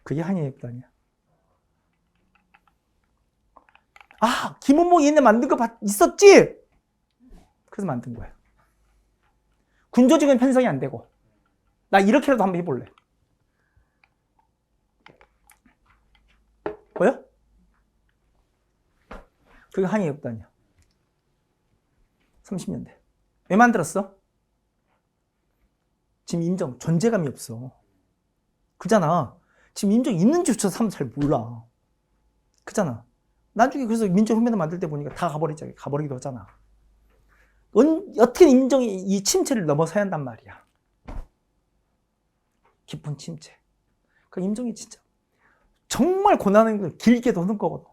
그게 한인회입단이야. 아, 김원봉이 옛날 만든 거 있었지? 그래서 만든 거야. 군조직은 편성이 안 되고. 나 이렇게라도 한번 해볼래. 보여? 그게 한인회입단이야. 30년대. 왜 만들었어? 지금 인정, 존재감이 없어. 그잖아. 지금 인정 있는지조차 사람 잘 몰라. 그잖아. 나중에 그래서 민족혁명을 만들 때 보니까 다 가버리기도 하잖아. 어떻게 인정이 이 침체를 넘어서야 한단 말이야. 깊은 침체. 그 인정이 진짜 정말 고난의 걸 길게 도는 거거든.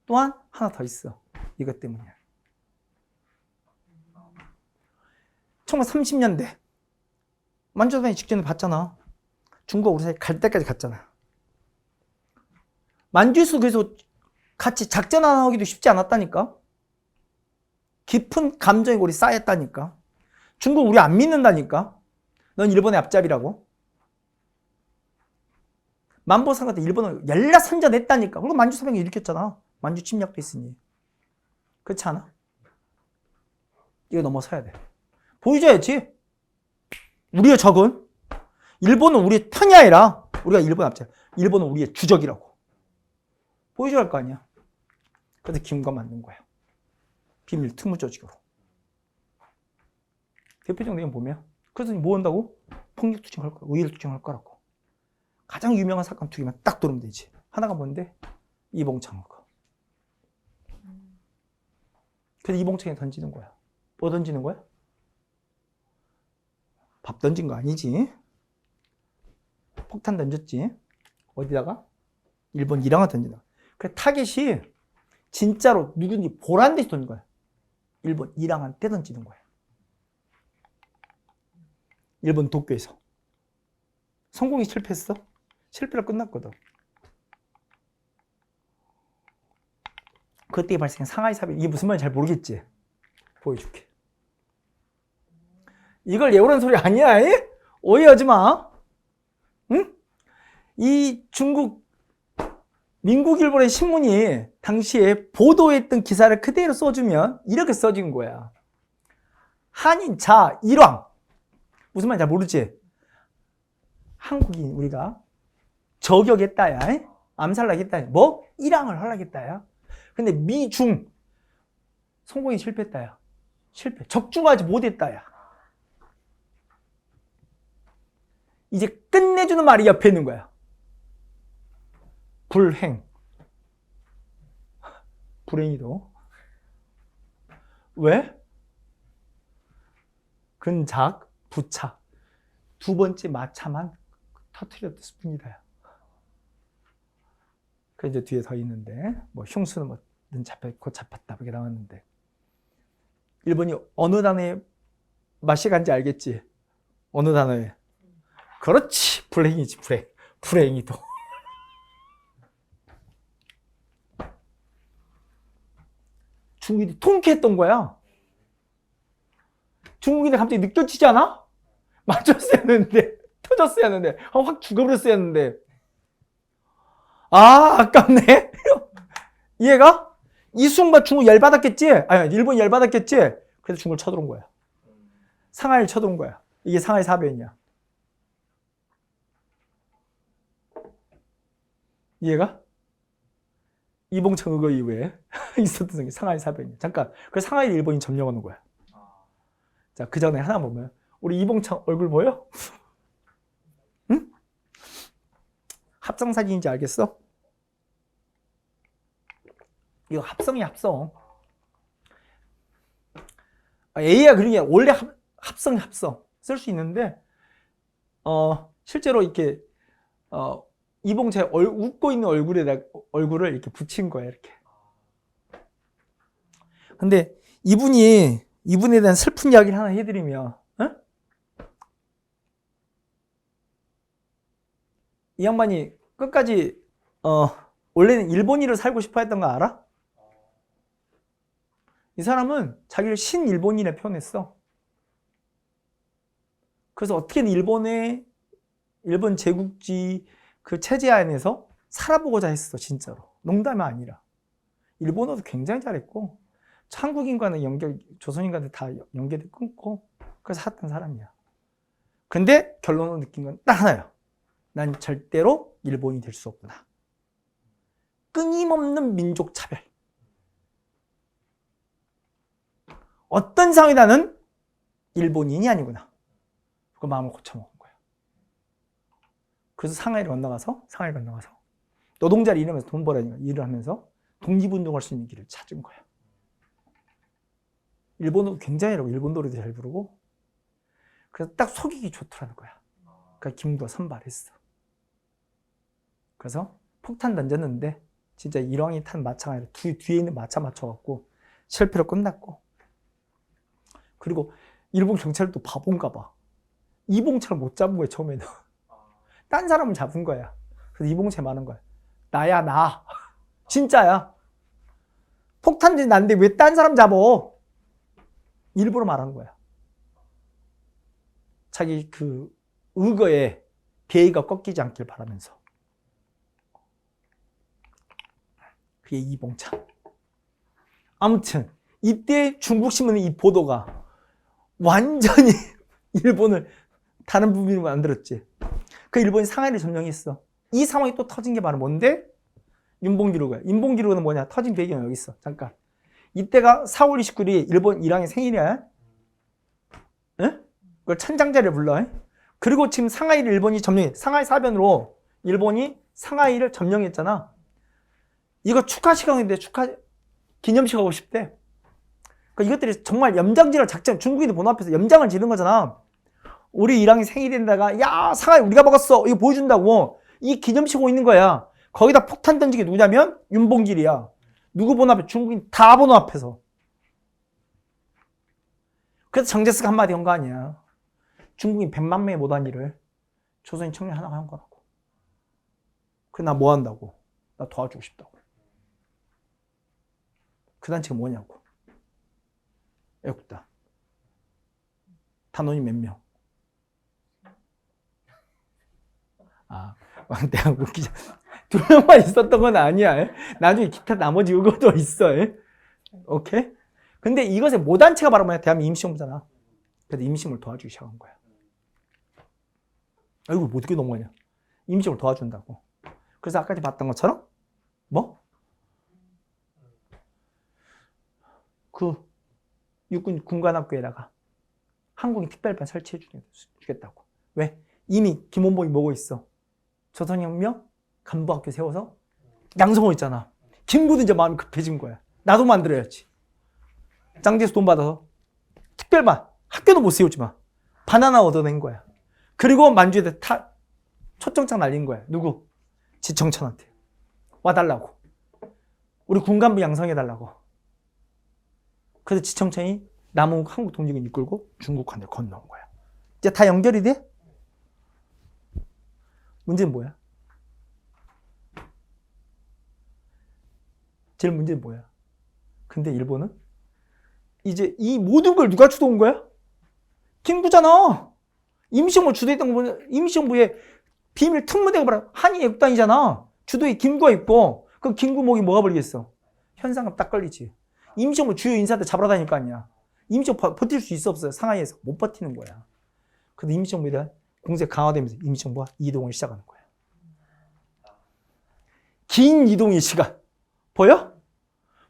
또한 하나 더 있어. 이것 때문이야. 1930년대 만주사변 직전에 봤잖아. 중국 우리 사이 갈 때까지 갔잖아. 만주에서 그래서 같이 작전 하나 하기도 쉽지 않았다니까. 깊은 감정이 우리 쌓였다니까. 중국 우리 안 믿는다니까. 넌 일본의 앞잡이라고. 만보상가 때 일본을 열라 선전했다니까. 그리고 만주사변을 일으켰잖아. 만주 침략도 있으니. 그렇지 않아? 이거 넘어서야 돼. 보여줘야지. 우리의 적은 일본은 우리의 편이 아니라 우리가 일본 앞잡이. 일본은 우리의 주적이라고. 보여줘야 할 거 아니야. 그래서 기금관 만든 거야. 비밀 특무 조직으로. 대표적 내용 보면 그래서 뭐 한다고? 폭력 투쟁할 거야. 의일 투쟁할 거라고. 가장 유명한 사건 두 개만 딱 들으면 되지. 하나가 뭔데? 이봉창 거. 그래서 이봉창에 던지는 거야. 뭐 던지는 거야? 밥 던진 거 아니지. 폭탄 던졌지. 어디다가? 일본 이랑을 던진다. 그래 타겟이 진짜로 누군지 보란 데서 던진 거야. 일본 이랑한테 던지는 거야. 일본 도쿄에서. 성공이 실패했어? 실패로 끝났거든. 그때 발생한 상하이 사변. 이게 무슨 말인지 잘 모르겠지? 보여줄게. 이걸 예우라는 소리 아니야. 이? 오해하지 마. 응? 이 중국 민국일보의 신문이 당시에 보도했던 기사를 그대로 써주면 이렇게 써진 거야. 한인 자 일왕. 무슨 말인지 잘 모르지? 한국인 우리가 저격했다야. 암살하겠다. 뭐? 일왕을 하려겠다야. 근데 미중 성공이 실패했다야. 실패. 적중하지 못했다야. 이제 끝내주는 말이 옆에 있는 거야. 불행. 불행이도. 왜? 근작, 부차. 두 번째 마차만 터뜨렸을 뿐이다. 그래서 이제 뒤에 더 있는데, 뭐 흉수는 뭐는 곧 잡혔다. 이렇게 나왔는데. 일본이 어느 단어에 맛이 간지 알겠지? 어느 단어에? 그렇지. 불행이지, 불행. 불행이도. 중국인이 통쾌했던 거야. 중국인이 갑자기 느껴지지 않아? 맞췄어야 했는데, 터졌어야 했는데, 확 죽어버렸어야 했는데. 아, 아깝네. 이해가? 이 순간 중국 열받았겠지? 아니, 일본이 열받았겠지? 그래서 중국을 쳐들어온 거야. 상하이를 쳐들어온 거야. 이게 상하이 사변이야. 이해가? 이봉창 의거 이후에 있었던 게 상하이 사변이야. 잠깐. 그래서 상하이를 일본이 점령하는 거야. 자, 그 전에 하나 보면 우리 이봉창 얼굴 보여? 응? 합성 사진인지 알겠어? 이거 합성이 합성. AI가 그런 게 원래 합성이 합성 쓸 수 있는데 실제로 이렇게 이봉창 웃고 있는 얼굴을 이렇게 붙인 거야, 이렇게. 근데 이분에 대한 슬픈 이야기를 하나 해드리면, 이 양반이 끝까지 원래는 일본인으로 살고 싶어 했던 거 알아? 이 사람은 자기를 신일본인에 표현했어. 그래서 어떻게든 일본 제국지 그 체제 안에서 살아보고자 했어, 진짜로. 농담이 아니라. 일본어도 굉장히 잘했고, 한국인과는 조선인과는 다 연계를 끊고, 그래서 살았던 사람이야. 근데 결론으로 느낀 건 딱 하나야. 난 절대로 일본이 될 수 없구나. 끊임없는 민족 차별. 어떤 상황이 나는 일본인이 아니구나. 그 마음을 고쳐먹은 거야. 그래서 상하이를 건너가서 노동자를 일하면서 돈 벌어야 일을 하면서 독립운동할 수 있는 길을 찾은 거야. 일본어도 굉장히 잘하고 일본 노래도 잘 부르고 그래서 딱 속이기 좋더라는 거야. 그러니까 김구가 선발했어. 그래서 폭탄 던졌는데 진짜 일왕이 탄 마차가 아니라 뒤에 있는 마차 맞춰갖고 실패로 끝났고, 그리고 일본 경찰도 바본가 봐. 이봉차를 못 잡은 거야, 처음에는. 딴 사람을 잡은 거야. 그래서 이봉차에 많은 거야. 나야, 나. 진짜야. 폭탄이 난데 왜 딴 사람 잡어? 일부러 말하는 거야. 자기 그 의거에 비애가 꺾이지 않길 바라면서. 그게 이봉차. 아무튼 이때 중국신문의 이 보도가 완전히 일본을 다른 부분으로 만들었지. 그 일본이 상하이를 점령했어. 이 상황이 또 터진 게 바로 뭔데? 윤봉기록이야. 윤봉기록은 뭐냐? 터진 배경이 여기 있어. 잠깐. 이때가 4월 29일이 일본 일왕의 생일이야. 응? 그걸 천장자를 불러. 그리고 지금 상하이를 일본이 점령해. 상하이 사변으로 일본이 상하이를 점령했잖아. 이거 축하 시간인데 기념식 하고 싶대. 그러니까 이것들이 정말 염장지를 작전, 중국인들 본 앞에서 염장을 지른 거잖아. 우리 일왕이 생일인데다가 야 상하이 우리가 먹었어 이거 보여준다고 이 기념식 하고 있는 거야. 거기다 폭탄 던진 게 누구냐면 윤봉길이야. 누구 본 앞에? 중국인 다 보는 앞에서. 그래서 정제스가 한마디 한 거 아니야. 중국인 100만 명이 못한 일을 조선인 청년 하나가 한 거라고. 그래 나 뭐 한다고? 나 도와주고 싶다고. 그 단체가 뭐냐고. 애국단. 단원이 몇 명? 아, 내가 웃기자. 2명만 있었던 건 아니야. 나중에 기타 나머지 이것도 있어. 오케이? 근데 이것의 모단체가 바로 뭐야? 대한민국 임시정부잖아. 그래서 임시정부를 도와주기 시작한 거야. 이거 어떻게 넘어가냐? 임시정부를 도와준다고. 그래서 아까 봤던 것처럼 뭐? 그 육군 군관학교에다가 한국인 특별반 설치해 주겠다고. 왜? 이미 김원봉이 뭐고 있어? 조선혁명 간부학교 세워서 양성호 있잖아. 김구도 이제 마음이 급해진 거야. 나도 만들어야지. 짱제에서 돈 받아서 특별반 학교도 못 세우지만 반 하나 얻어낸 거야. 그리고 만주에다 초청장 날린 거야. 누구? 지청천한테 와달라고. 우리 군간부 양성해달라고. 그래서 지청천이 남한국 한국 독립군 이끌고 중국한테 건너온 거야. 이제 다 연결이 돼? 문제는 뭐야? 제일 문제는 뭐야? 근데 일본은 이제 이 모든 걸 누가 주도한 거야? 김구잖아. 임시정부 주도했던 거 보면 임시정부의 비밀 특무대가 바로 한일애국단이잖아. 주도에 김구가 있고 그 김구 목이 뭐가 벌리겠어? 현상금 딱 걸리지. 임시정부 주요 인사들 잡으러 다닐 거 아니야. 임시정부 버틸 수 있어 없어요? 상하이에서 못 버티는 거야. 그래서 임시정부에 대한 공세 강화되면서 임시정부가 이동을 시작하는 거야. 긴 이동의 시간. 보여?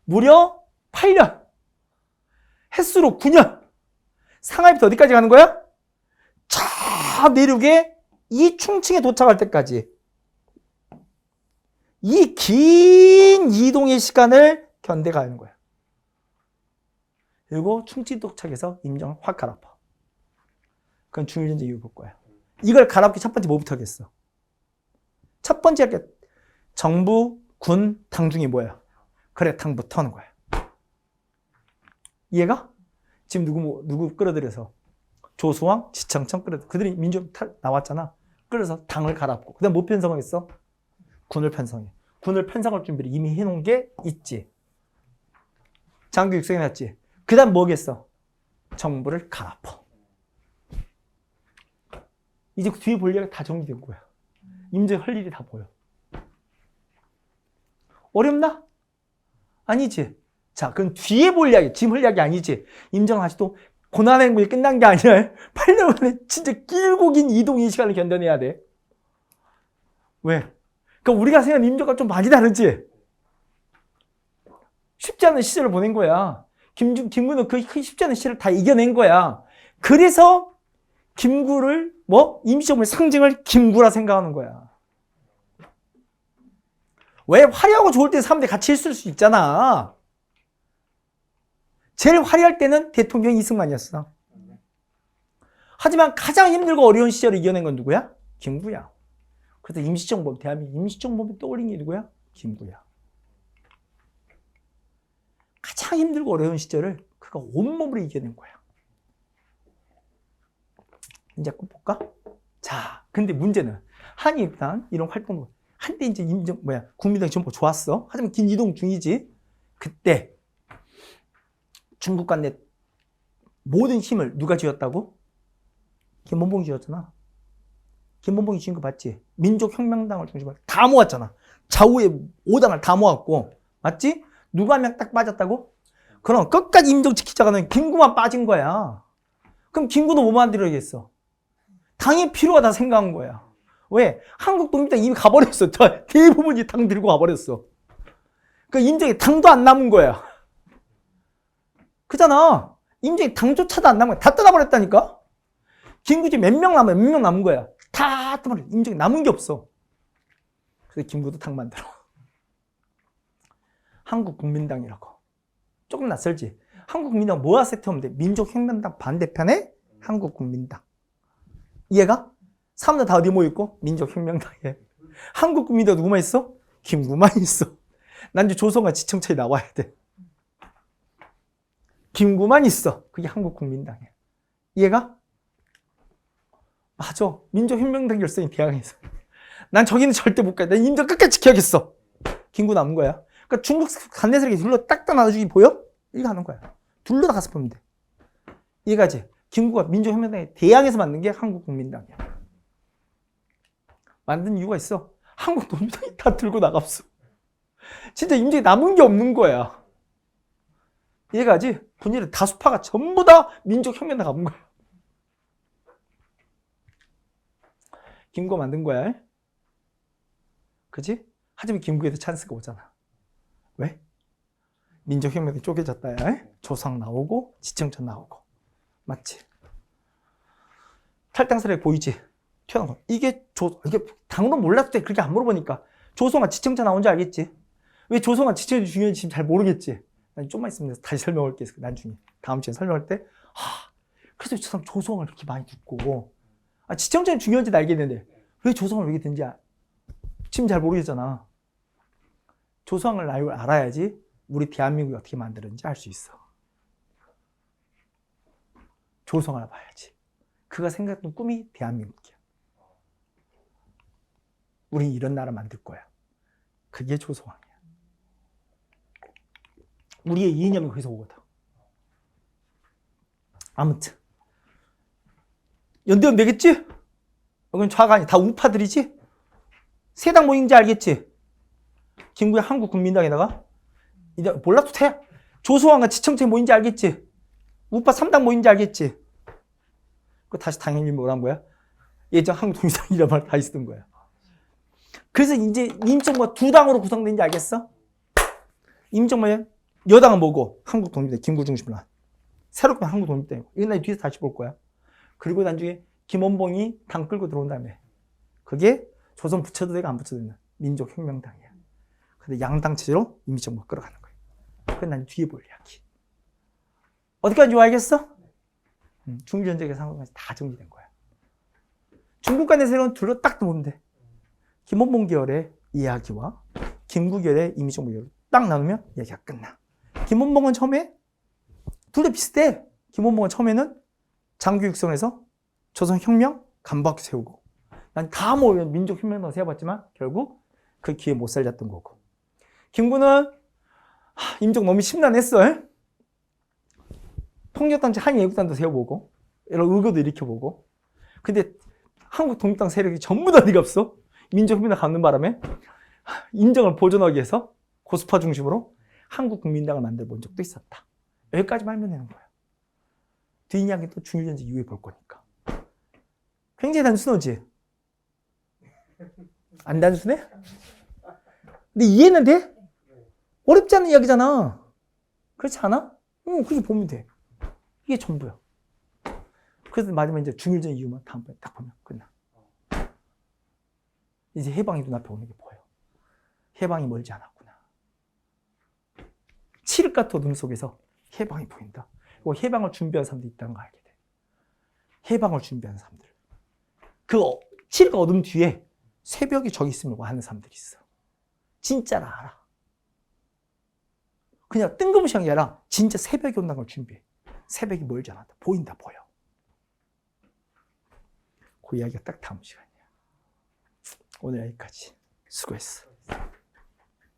무려 8년. 횟수로 9년. 상하이부터 어디까지 가는 거야? 저 내륙에 이 충칭에 도착할 때까지. 이 긴 이동의 시간을 견뎌가는 거야. 그리고 충칭 도착해서 임정을 확 갈아엎어. 그건 중일전쟁 이후 볼 거야. 이걸 갈아엎기 첫 번째 뭐부터 하겠어? 첫 번째 할게 정부, 군, 당 중에 뭐야? 그래, 당부터 하는 거야. 이해가? 지금 누구 끌어들여서 조수왕, 지청천 끌어들여. 그들이 민족 나왔잖아. 끌어서 당을 갈아엎고. 그 다음 뭐 편성하겠어? 군을 편성해. 군을 편성할 준비를 이미 해놓은 게 있지. 장교 육성해놨지. 그 다음 뭐겠어? 정부를 갈아엎어. 이제 뒤에 볼 얘기가 다 정리된 거야. 임정 할 일이 다 보여. 어렵나? 아니지. 자, 그럼 뒤에 볼 이야기, 지금 할 이야기 아니지. 임정 아직도 고난의 행군이 끝난 게 아니라 8년 만에 진짜 길고 긴 이동의 시간을 견뎌내야 돼. 왜? 그러니까 우리가 생각하는 임정과 좀 많이 다르지? 쉽지 않은 시절을 보낸 거야. 김구는 그 쉽지 않은 시절을 다 이겨낸 거야. 그래서 김구를 임시정부의 상징을 김구라 생각하는 거야. 왜? 화려하고 좋을 때 사람들이 같이 있을 수 있잖아. 제일 화려할 때는 대통령 이승만이었어. 하지만 가장 힘들고 어려운 시절을 이겨낸 건 누구야? 김구야. 그래서 임시정부, 대한민국 임시정부를 떠올린 게 누구야? 김구야. 가장 힘들고 어려운 시절을 그가 온몸으로 이겨낸 거야. 이제 볼까? 자, 근데 문제는 한일단 이런 활동을 한때 이제 국민당 정부 좋았어. 하지만 긴 이동 중이지. 그때 중국 간의 모든 힘을 누가 쥐었다고? 김원봉이 쥐었잖아. 김원봉이 쥐은 거 봤지? 민족혁명당을 중심으로 다 모았잖아. 좌우에 5당을 다 모았고, 맞지? 누가 한 명 딱 빠졌다고? 그럼 끝까지 임정 지키자가는 김구만 빠진 거야. 그럼 김구도 뭐 만들어야겠어? 당이 필요하다 생각한 거야. 왜? 한국 독립당 이미 가버렸어. 대부분이 당 들고 가버렸어. 그 임정에 당도 안 남은 거야. 그잖아. 임정에 당조차도 안 남은 거야. 다 떠나버렸다니까? 김구지 몇 명 남은 거야. 다 떠나버려. 임정에 남은 게 없어. 그래서 김구도 당 만들어. 한국국민당이라고. 조금 낯설지? 한국국민당 뭐가 세트하면 돼? 민족혁명당 반대편에 한국국민당. 이해가? 사람들 다 어디 모여있고? 민족혁명당에. 한국국민당 누구만 있어? 김구만 있어. 난 이제 조선과 지청차에 나와야 돼. 김구만 있어. 그게 한국국민당이야. 이해가? 맞아. 민족혁명당 결성이 대항해서. 난 저기는 절대 못 가. 난 임정 끝까지 지켜야겠어. 김구 남은 거야. 그러니까 중국 간내 세력이 둘러 딱딱 나눠주기 보여? 이거 하는 거야. 둘러 다 가서 보면 돼. 이해가지? 김구가 민족혁명당에 대항해서 만든 게 한국국민당이야. 만든 이유가 있어. 한국 독립당이 다 들고 나갔어. 진짜 임정에 남은 게 없는 거야. 이해가지? 본인의 다수파가 전부 다 민족혁명당 가본 거야. 김구가 만든 거야. 그지? 하지만 김구에도 찬스가 오잖아. 왜? 민족혁명이 쪼개졌다. 조상 나오고 지청천 나오고. 맞지? 탈당사례 보이지? 튀어나온 거. 이게 당으로 몰랐을 때 그렇게 안 물어보니까 조성아 지청자 나온지 알겠지? 왜 조성아 지청자 중요한지 지금 잘 모르겠지? 난 좀만 있으면 다시 설명할게. 나중에 다음 주에 설명할 때 그래서 조성을 그렇게 많이 듣고 지청자는 중요한지는 알겠는데 왜 조성을 왜 듣는지 지금 잘 모르겠잖아. 조성을 알아야지 우리 대한민국이 어떻게 만들었는지 알 수 있어. 조성을 봐야지. 그가 생각했던 꿈이 대한민국이야. 우리 이런 나라 만들 거야. 그게 조성왕이야. 우리의 이념이 거기서 오거든. 아무튼 연대원 되겠지? 여긴 좌간이 다 우파들이지? 세당 모임인지 알겠지? 김구의 한국국민당에다가 이제 몰라도 돼. 조성왕과 지청체 모임인지 알겠지? 우파 3당 모임인지 알겠지? 그 다시 당연히 뭐란 거야? 예전 한국독립당이란 말 다시 쓰던 거야. 그래서 이제 임정부가 두 당으로 구성된지 알겠어? 임정부의 여당은 뭐고? 한국독립당, 김구 중심으로. 새롭게 한국독립당이고. 이건 나 뒤에서 다시 볼 거야. 그리고 나중에 김원봉이 당 끌고 들어온 다음에 그게 조선 붙여도 되고 안 붙여도 되는 민족혁명당이야. 근데 양당 체제로 임시정부가 끌어가는 거야. 그건 난 뒤에 볼 이야기. 어디까지 알겠어? 중기전쟁의 상황까지 다 정리된 거야. 중국 간의 세력은 둘로 딱 보면 돼. 김원봉 계열의 이야기와 김구 계열의 임시정부 계열 딱 나누면 이야기가 끝나. 김원봉은 처음에 둘 다 비슷해. 김원봉은 처음에는 장교 육성해서 조선혁명 간부학교 세우고 난 다 뭐 민족혁명당 세워봤지만 결국 그 기회 못 살렸던 거고. 김구는 임종 너무 심란했어. 통일단체 한일애국단도 세워보고 이런 의거도 일으켜보고. 근데 한국 독립당 세력이 전부 다 어디가 없어? 민족혁명 갖는 바람에 인정을 보존하기 위해서 고스파 중심으로 한국 국민당을 만들어 본 적도 있었다. 여기까지만 알면 되는 거야. 뒷이야기는 또 중일전쟁 이후에 볼 거니까. 굉장히 단순하지? 안 단순해? 근데 이해는 돼? 어렵지 않은 이야기잖아. 그렇지 않아? 응, 그렇게 보면 돼. 이게 전부야. 그래서 마지막에 이제 중일전 이유만 다음번에 딱 보면 끝나. 이제 해방이 눈앞에 오는 게 보여. 해방이 멀지 않았구나. 칠흑같은 어둠 속에서 해방이 보인다. 그리고 해방을 준비한 사람들이 있다는 걸 알게 돼. 해방을 준비하는 사람들. 그 칠흑 어둠 뒤에 새벽에 저기 있으면 하는 사람들이 있어. 진짜라 알아. 그냥 뜬금없이 한 게 아니라 진짜 새벽이 온다는 걸 준비해. 새벽이 멀지 않았다. 보인다, 보여. 그 이야기가 딱 다음 시간이야. 오늘 여기까지. 수고했어.